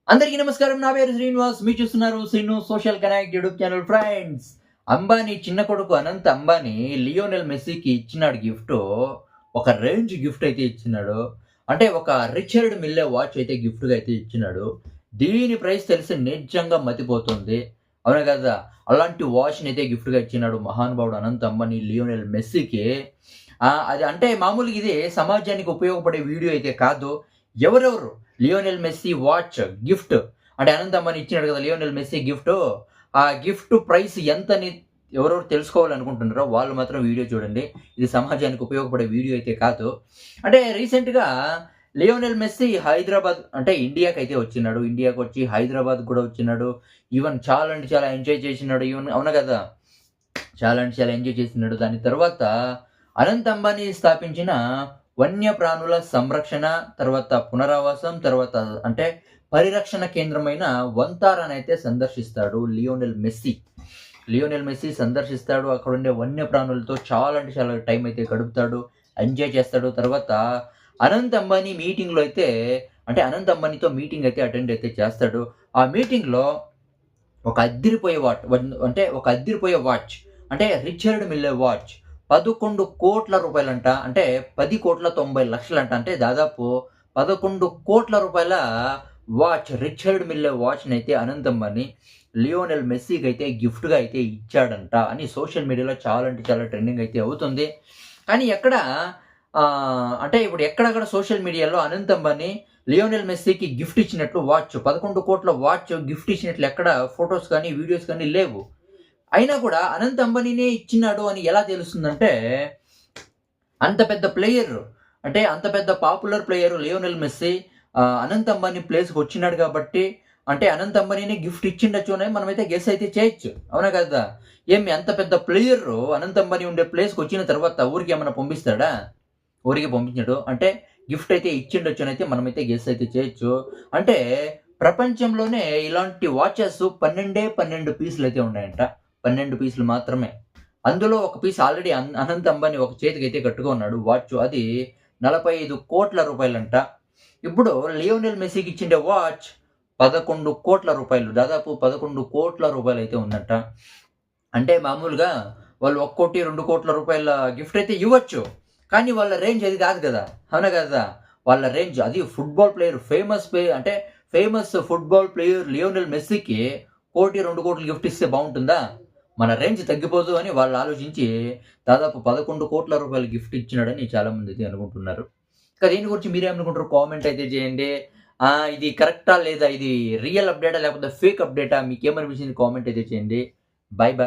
అందరికీ నమస్కారం. నా పేరు శ్రీనివాస్. మీరు చూస్తున్నారు Srinu social connect YouTube channel. Friends, Ambani చిన్న కొడుకు అనంత్ అంబానీ లియోనెల్ మెస్సీకి ఇచ్చినాడు గిఫ్ట్. ఒక రేంజ్ గిఫ్ట్ అయితే ఇచ్చినాడు. అంటే ఒక రిచర్డ్ మిల్లే వాచ్ అయితే గిఫ్ట్‌గా అయితే ఇచ్చినాడు. దీని ప్రైస్ తెలిసి నిజంగా మతిపోతుంది. అవునా కదా! అలాంటి వాచ్‌ని అయితే గిఫ్ట్‌గా ఇచ్చినాడు మహానుభావుడు అనంత్ అంబానీ లియోనెల్ మెస్సీకి. అది అంటే మామూలుగా ఇది సమాజానికి ఉపయోగపడే వీడియో అయితే కాదు. ఎవరెవరు లియోనెల్ మెస్సీ వాచ్ గిఫ్ట్ అంటే అనంత్ అంబానీ ఇచ్చినాడు కదా లియోనెల్ మెస్సీ గిఫ్ట్. ఆ గిఫ్ట్ ప్రైస్ ఎంతని ఎవరెవరు తెలుసుకోవాలనుకుంటున్నారో వాళ్ళు మాత్రం వీడియో చూడండి. ఇది సమాజానికి ఉపయోగపడే వీడియో అయితే కాదు. అంటే రీసెంట్‌గా లియోనెల్ మెస్సీ హైదరాబాద్ అంటే ఇండియాకైతే వచ్చినాడు. ఇండియాకొచ్చి హైదరాబాద్ కూడా వచ్చినాడు. ఈవెన్ చాలా అంటే చాలా ఎంజాయ్ చేసినాడు. ఈవెన్ అవునా కదా! చాలా అంటే చాలా ఎంజాయ్ చేసినాడు. దాని తర్వాత అనంత్ అంబానీ స్థాపించిన వన్యప్రాణుల సంరక్షణ, తర్వాత పునరావాసం, తర్వాత అంటే పరిరక్షణ కేంద్రమైన వంతారానైతే సందర్శిస్తాడు లియోనెల్ మెస్సీ. లియోనెల్ మెస్సీ సందర్శిస్తాడు. అక్కడుండే వన్యప్రాణులతో చాలా అంటే చాలా టైం అయితే గడుపుతాడు. ఎంజాయ్ చేస్తాడు. తర్వాత అనంత్ అంబానీ మీటింగ్‌లో అయితే అంటే అనంత్ అంబానీతో మీటింగ్ అయితే అటెండ్ అయితే చేస్తాడు. ఆ మీటింగ్‌లో ఒక అద్దిరిపోయే అంటే ఒక అద్దిరిపోయే వాచ్ అంటే రిచర్డ్ మిల్లే వాచ్ 11,00,00,000 రూపాయలంట. అంటే 10,90,00,000 అంటే దాదాపు 11,00,00,000 వాచ్ రిచర్డ్ మిల్లే వాచ్‌నైతే అనంత్ అంబానీ లియోనెల్ మెస్సీకైతే గిఫ్ట్‌గా అయితే ఇచ్చాడంట అని సోషల్ మీడియాలో చాలా అంటే చాలా ట్రెండింగ్ అయితే అవుతుంది. కానీ అంటే ఇప్పుడు ఎక్కడక్కడ సోషల్ మీడియాలో అనంత్ అంబానీ లియోనెల్ మెస్సీకి గిఫ్ట్ ఇచ్చినట్లు వాచ్ 11,00,00,000 వాచ్ గిఫ్ట్ ఇచ్చినట్లు ఎక్కడ ఫోటోస్ కానీ, వీడియోస్ కానీ లేవు. అయినా కూడా అనంత్ అంబానీనే ఇచ్చినాడు అని ఎలా తెలుస్తుందంటే, అంత పెద్ద ప్లేయర్ అంటే అంత పెద్ద popular player Lionel Messi Anant Ambani ప్లేస్‌కి వచ్చినాడు కాబట్టి అంటే అనంత్ అంబానీనే గిఫ్ట్ ఇచ్చిండొచ్చు అని మనమైతే గెస్ అయితే చేయొచ్చు. అవునా కదా! ఏమి అంత పెద్ద ప్లేయర్ అనంత్ అంబానీ ఉండే ప్లేస్‌కి వచ్చిన తర్వాత ఊరికేమన్నా పంపిస్తాడా? ఊరికే పంపించడు. అంటే గిఫ్ట్ అయితే ఇచ్చిండొచ్చనైతే మనమైతే గెస్ అయితే చేయొచ్చు. అంటే ప్రపంచంలోనే ఇలాంటి వాచెస్ 12 పీసులైతే ఉన్నాయంట. 12 పీసులు మాత్రమే. అందులో ఒక పీస్ ఆల్రెడీ అనంత్ అంబానీ ఒక చేతికైతే కట్టుకున్నాడు వాచ్. అది 45,00,00,000 రూపాయలంట. ఇప్పుడు లియోనెల్ మెస్సీకి ఇచ్చిండే వాచ్ 11,00,00,000 రూపాయలు. దాదాపు 11,00,00,000 రూపాయలైతే ఉందంట. అంటే మామూలుగా వాళ్ళు 1,00,00,000, 2,00,00,000 రూపాయల గిఫ్ట్ అయితే ఇవ్వచ్చు. కానీ వాళ్ళ రేంజ్ అది కాదు కదా! అవునా కదా! వాళ్ళ రేంజ్ అది ఫుట్‌బాల్ ప్లేయర్ అంటే ఫేమస్ ఫుట్‌బాల్ ప్లేయర్ లియోనెల్ మెస్సీకి 1,00,00,000, 2,00,00,000 గిఫ్ట్ ఇస్తే బావుంటుందా? మన రేంజ్ తగ్గిపోదు అని వాళ్ళు ఆలోచించి దాదాపు 11,00,00,000 రూపాయల గిఫ్ట్ ఇచ్చినాడని చాలామంది అయితే అనుకుంటున్నారు. ఇంకా దీని గురించి మీరేమనుకుంటారో కామెంట్ అయితే చేయండి. ఇది కరెక్టా? లేదా ఇది రియల్ అప్డేటా? లేకపోతే ఫేక్ అప్డేటా? మీకేమనిపించింది కామెంట్ అయితే చేయండి. By by.